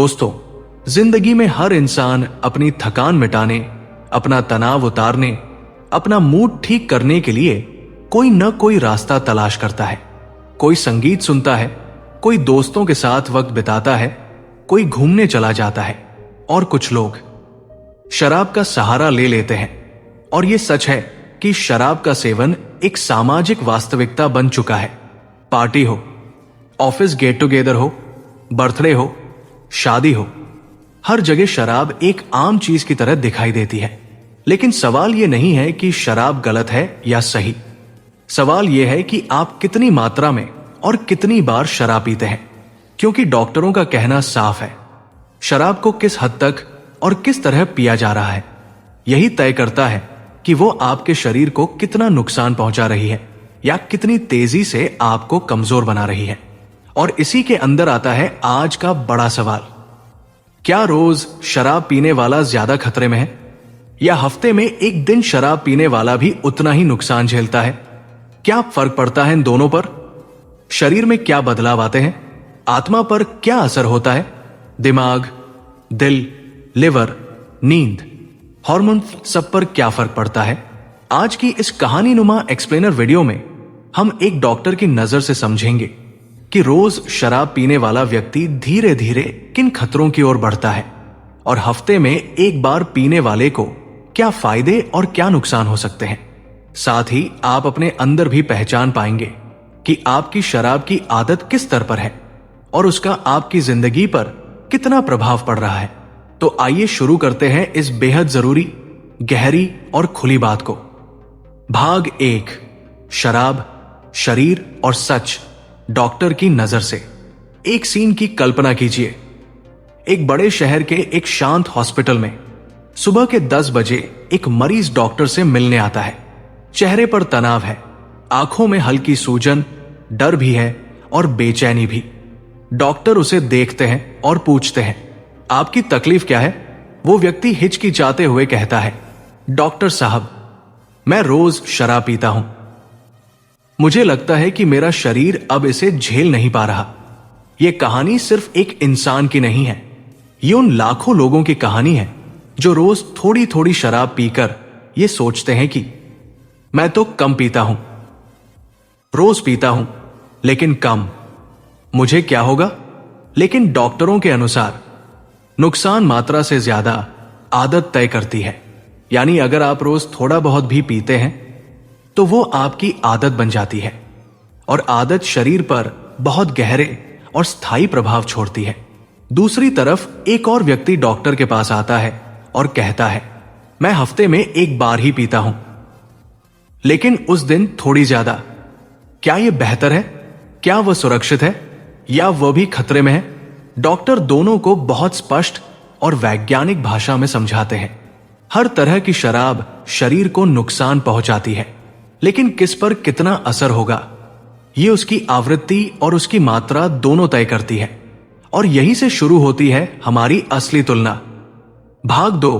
दोस्तों, जिंदगी में हर इंसान अपनी थकान मिटाने, अपना तनाव उतारने, अपना मूड ठीक करने के लिए कोई न कोई रास्ता तलाश करता है। कोई संगीत सुनता है, कोई दोस्तों के साथ वक्त बिताता है, कोई घूमने चला जाता है और कुछ लोग शराब का सहारा ले लेते हैं। और यह सच है कि शराब का सेवन एक सामाजिक वास्तविकता बन चुका है। पार्टी हो, ऑफिस गेट टुगेदर हो, बर्थडे हो, शादी हो, हर जगह शराब एक आम चीज की तरह दिखाई देती है। लेकिन सवाल यह नहीं है कि शराब गलत है या सही। सवाल यह है कि आप कितनी मात्रा में और कितनी बार शराब पीते हैं। क्योंकि डॉक्टरों का कहना साफ है, शराब को किस हद तक और किस तरह पिया जा रहा है, यही तय करता है कि वो आपके शरीर को कितना नुकसान पहुंचा रही है या कितनी तेजी से आपको कमजोर बना रही है। और इसी के अंदर आता है आज का बड़ा सवाल, क्या रोज शराब पीने वाला ज्यादा खतरे में है या हफ्ते में एक दिन शराब पीने वाला भी उतना ही नुकसान झेलता है? क्या फर्क पड़ता है इन दोनों पर? शरीर में क्या बदलाव आते हैं? आत्मा पर क्या असर होता है? दिमाग, दिल, लिवर, नींद, हार्मोन, सब पर क्या फर्क पड़ता है? आज की इस कहानी नुमा एक्सप्लेनर वीडियो में हम एक डॉक्टर की नजर से समझेंगे कि रोज शराब पीने वाला व्यक्ति धीरे धीरे किन खतरों की ओर बढ़ता है और हफ्ते में एक बार पीने वाले को क्या फायदे और क्या नुकसान हो सकते हैं। साथ ही आप अपने अंदर भी पहचान पाएंगे कि आपकी शराब की आदत किस स्तर पर है और उसका आपकी जिंदगी पर कितना प्रभाव पड़ रहा है। तो आइए शुरू करते हैं इस बेहद जरूरी, गहरी और खुली बात को। भाग 1, शराब, शरीर और सच, डॉक्टर की नजर से। एक सीन की कल्पना कीजिए। एक बड़े शहर के एक शांत हॉस्पिटल में सुबह के 10 बजे एक मरीज डॉक्टर से मिलने आता है। चेहरे पर तनाव है, आंखों में हल्की सूजन, डर भी है और बेचैनी भी। डॉक्टर उसे देखते हैं और पूछते हैं, आपकी तकलीफ क्या है? वो व्यक्ति हिचकिचाते हुए कहता है, डॉक्टर साहब, मैं रोज शराब पीता हूं। मुझे लगता है कि मेरा शरीर अब इसे झेल नहीं पा रहा। यह कहानी सिर्फ एक इंसान की नहीं है, ये उन लाखों लोगों की कहानी है जो रोज थोड़ी थोड़ी शराब पीकर ये सोचते हैं कि मैं तो कम पीता हूं, रोज पीता हूं लेकिन कम, मुझे क्या होगा? लेकिन डॉक्टरों के अनुसार नुकसान मात्रा से ज्यादा आदत तय करती है। यानी अगर आप रोज थोड़ा बहुत भी पीते हैं तो वो आपकी आदत बन जाती है और आदत शरीर पर बहुत गहरे और स्थायी प्रभाव छोड़ती है। दूसरी तरफ एक और व्यक्ति डॉक्टर के पास आता है और कहता है, मैं हफ्ते में एक बार ही पीता हूं, लेकिन उस दिन थोड़ी ज्यादा। क्या यह बेहतर है? क्या वह सुरक्षित है या वह भी खतरे में है? डॉक्टर दोनों को बहुत स्पष्ट और वैज्ञानिक भाषा में समझाते हैं। हर तरह की शराब शरीर को नुकसान पहुंचाती है, लेकिन किस पर कितना असर होगा ये उसकी आवृत्ति और उसकी मात्रा दोनों तय करती है। और यहीं से शुरू होती है हमारी असली तुलना। भाग 2,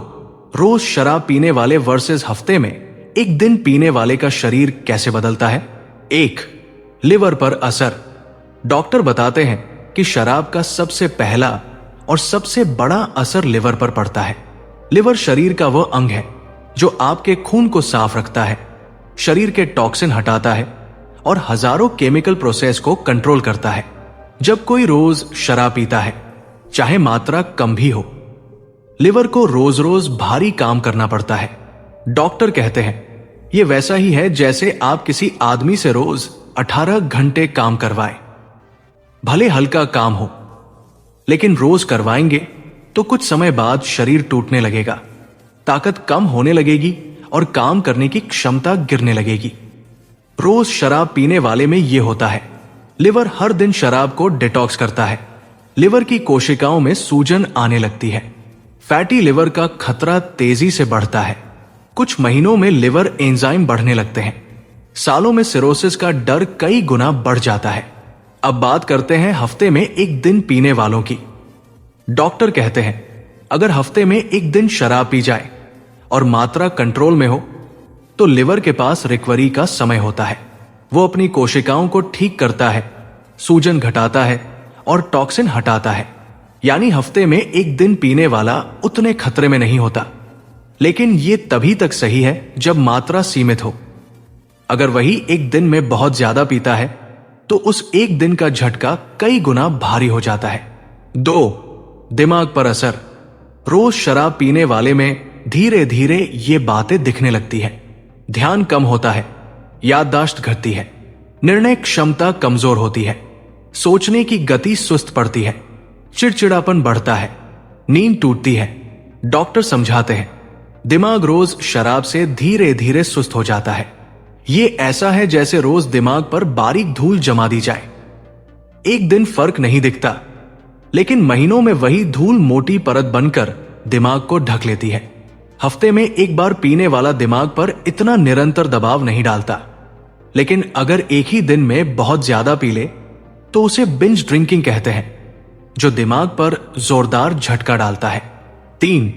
रोज शराब पीने वाले वर्सेस हफ्ते में एक दिन पीने वाले का शरीर कैसे बदलता है। 1, लिवर पर असर। डॉक्टर बताते हैं कि शराब का सबसे पहला और सबसे बड़ा असर लिवर पर पड़ता है। लिवर शरीर का वह अंग है जो आपके खून को साफ रखता है, शरीर के टॉक्सिन हटाता है और हजारों केमिकल प्रोसेस को कंट्रोल करता है। जब कोई रोज शराब पीता है, चाहे मात्रा कम भी हो, लिवर को रोज रोज भारी काम करना पड़ता है। डॉक्टर कहते हैं यह वैसा ही है जैसे आप किसी आदमी से रोज 18 घंटे काम करवाएं। भले हल्का काम हो, लेकिन रोज करवाएंगे तो कुछ समय बाद शरीर टूटने लगेगा, ताकत कम होने लगेगी और काम करने की क्षमता गिरने लगेगी। रोज शराब पीने वाले में यह होता है, लिवर हर दिन शराब को डिटॉक्स करता है। लिवर की कोशिकाओं में सूजन आने लगती है, फैटी लिवर का खतरा तेजी से बढ़ता है। कुछ महीनों में लिवर एंजाइम बढ़ने लगते हैं, सालों में सिरोसिस का डर कई गुना बढ़ जाता है। अब बात करते हैं हफ्ते में एक दिन पीने वालों की। डॉक्टर कहते हैं अगर हफ्ते में एक दिन शराब पी जाए और मात्रा कंट्रोल में हो तो लिवर के पास रिकवरी का समय होता है। वो अपनी कोशिकाओं को ठीक करता है, सूजन घटाता है और टॉक्सिन हटाता है। यानी हफ्ते में एक दिन पीने वाला उतने खतरे में नहीं होता। लेकिन ये तभी तक सही है जब मात्रा सीमित हो। अगर वही एक दिन में बहुत ज्यादा पीता है तो उस एक दिन का झटका कई गुना भारी हो जाता है। 2. दिमाग पर असर। रोज शराब पीने वाले में धीरे धीरे ये बातें दिखने लगती है। ध्यान कम होता है, याददाश्त घटती है, निर्णय क्षमता कमजोर होती है, सोचने की गति सुस्त पड़ती है, चिड़चिड़ापन बढ़ता है, नींद टूटती है। डॉक्टर समझाते हैं दिमाग रोज शराब से धीरे धीरे सुस्त हो जाता है। ये ऐसा है जैसे रोज दिमाग पर बारीक धूल जमा दी जाए। एक दिन फर्क नहीं दिखता, लेकिन महीनों में वही धूल मोटी परत बनकर दिमाग को ढक लेती है। हफ्ते में एक बार पीने वाला दिमाग पर इतना निरंतर दबाव नहीं डालता, लेकिन अगर एक ही दिन में बहुत ज्यादा पी ले तो उसे बिंज ड्रिंकिंग कहते हैं, जो दिमाग पर जोरदार झटका डालता है। 3.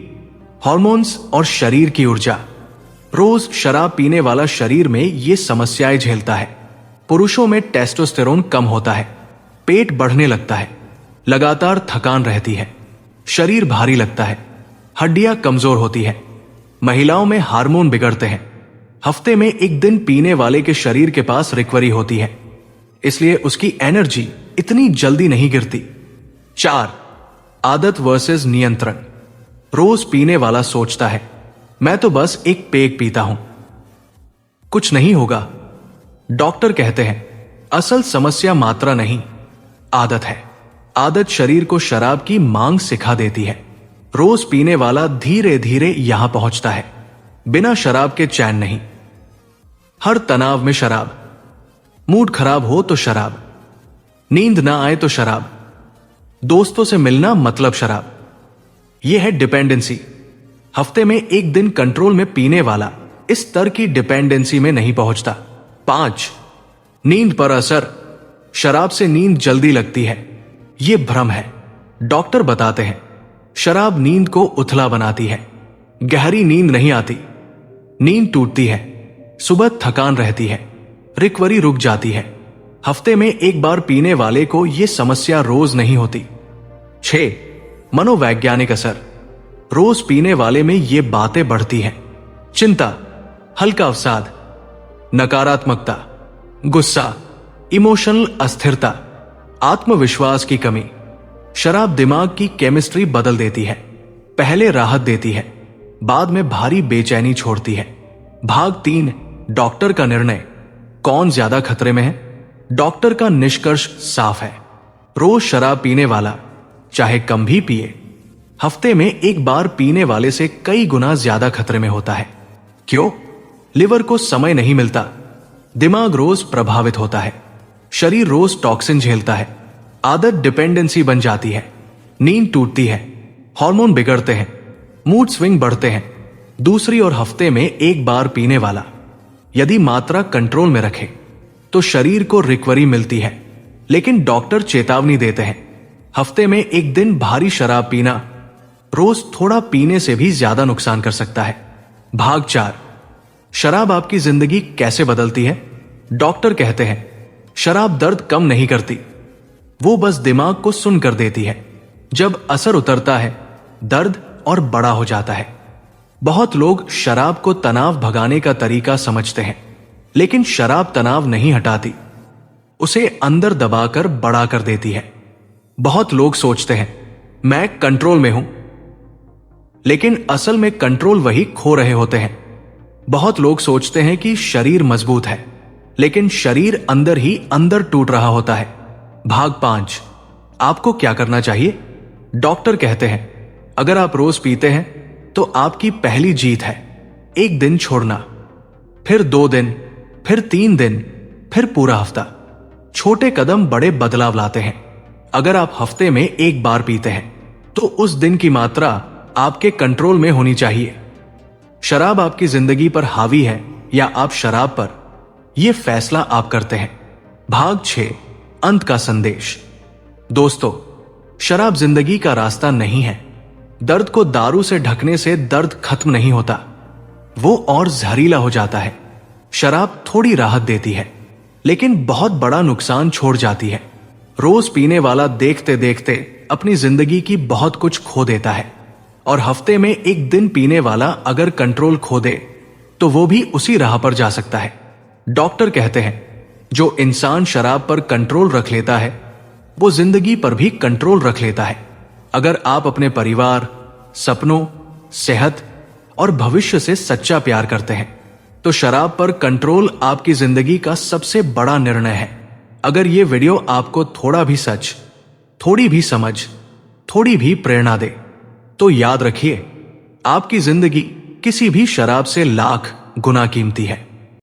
हार्मोन्स और शरीर की ऊर्जा। रोज शराब पीने वाला शरीर में ये समस्याएं झेलता है। पुरुषों में टेस्टोस्टेरोन कम होता है, पेट बढ़ने लगता है, लगातार थकान रहती है, शरीर भारी लगता है, हड्डियां कमजोर होती है। महिलाओं में हार्मोन बिगड़ते हैं। हफ्ते में एक दिन पीने वाले के शरीर के पास रिकवरी होती है, इसलिए उसकी एनर्जी इतनी जल्दी नहीं गिरती। 4. आदत वर्सेस नियंत्रण। रोज पीने वाला सोचता है मैं तो बस एक पेग पीता हूं, कुछ नहीं होगा। डॉक्टर कहते हैं असल समस्या मात्रा नहीं, आदत है। आदत शरीर को शराब की मांग सिखा देती है। रोज पीने वाला धीरे धीरे यहां पहुंचता है। बिना शराब के चैन नहीं। हर तनाव में शराब, मूड खराब हो तो शराब, नींद ना आए तो शराब, दोस्तों से मिलना मतलब शराब। यह है डिपेंडेंसी। हफ्ते में एक दिन कंट्रोल में पीने वाला इस स्तर की डिपेंडेंसी में नहीं पहुंचता। 5. नींद पर असर। शराब से नींद जल्दी लगती है, यह भ्रम है। डॉक्टर बताते हैं शराब नींद को उथला बनाती है, गहरी नींद नहीं आती, नींद टूटती है, सुबह थकान रहती है, रिकवरी रुक जाती है। हफ्ते में एक बार पीने वाले को यह समस्या रोज नहीं होती। 6. मनोवैज्ञानिक असर। रोज पीने वाले में ये बातें बढ़ती हैं। चिंता, हल्का अवसाद, नकारात्मकता, गुस्सा, इमोशनल अस्थिरता, आत्मविश्वास की कमी। शराब दिमाग की केमिस्ट्री बदल देती है। पहले राहत देती है, बाद में भारी बेचैनी छोड़ती है। भाग 3, डॉक्टर का निर्णय। कौन ज्यादा खतरे में है? डॉक्टर का निष्कर्ष साफ है। रोज शराब पीने वाला, चाहे कम भी पिए, हफ्ते में एक बार पीने वाले से कई गुना ज्यादा खतरे में होता है। क्यों? लिवर को समय नहीं मिलता, दिमाग रोज प्रभावित होता है, शरीर रोज टॉक्सिन झेलता है, आदत डिपेंडेंसी बन जाती है, नींद टूटती है, हार्मोन बिगड़ते हैं, मूड स्विंग बढ़ते हैं। दूसरी ओर हफ्ते में एक बार पीने वाला यदि मात्रा कंट्रोल में रखे तो शरीर को रिकवरी मिलती है। लेकिन डॉक्टर चेतावनी देते हैं हफ्ते में एक दिन भारी शराब पीना रोज थोड़ा पीने से भी ज्यादा नुकसान कर सकता है। भाग 4, शराब आपकी जिंदगी कैसे बदलती है? डॉक्टर कहते हैं शराब दर्द कम नहीं करती, वो बस दिमाग को सुन कर देती है। जब असर उतरता है दर्द और बड़ा हो जाता है। बहुत लोग शराब को तनाव भगाने का तरीका समझते हैं, लेकिन शराब तनाव नहीं हटाती, उसे अंदर दबाकर बड़ा कर देती है। बहुत लोग सोचते हैं मैं कंट्रोल में हूं, लेकिन असल में कंट्रोल वही खो रहे होते हैं। बहुत लोग सोचते हैं कि शरीर मजबूत है, लेकिन शरीर अंदर ही अंदर टूट रहा होता है। भाग 5, आपको क्या करना चाहिए? डॉक्टर कहते हैं अगर आप रोज पीते हैं तो आपकी पहली जीत है एक दिन छोड़ना, फिर 2 दिन, फिर 3 दिन, फिर पूरा हफ्ता। छोटे कदम बड़े बदलाव लाते हैं। अगर आप हफ्ते में एक बार पीते हैं तो उस दिन की मात्रा आपके कंट्रोल में होनी चाहिए। शराब आपकी जिंदगी पर हावी है या आप शराब पर, यह फैसला आप करते हैं। भाग 6, अंत का संदेश। दोस्तों, शराब जिंदगी का रास्ता नहीं है। दर्द को दारू से ढकने से दर्द खत्म नहीं होता, वो और जहरीला हो जाता है। शराब थोड़ी राहत देती है, लेकिन बहुत बड़ा नुकसान छोड़ जाती है। रोज पीने वाला देखते देखते अपनी जिंदगी की बहुत कुछ खो देता है, और हफ्ते में एक दिन पीने वाला अगर कंट्रोल खो दे तो वो भी उसी राह पर जा सकता है। डॉक्टर कहते हैं जो इंसान शराब पर कंट्रोल रख लेता है वो जिंदगी पर भी कंट्रोल रख लेता है। अगर आप अपने परिवार, सपनों, सेहत और भविष्य से सच्चा प्यार करते हैं तो शराब पर कंट्रोल आपकी जिंदगी का सबसे बड़ा निर्णय है। अगर ये वीडियो आपको थोड़ा भी सच, थोड़ी भी समझ, थोड़ी भी प्रेरणा दे तो याद रखिए, आपकी जिंदगी किसी भी शराब से लाख गुना कीमती है।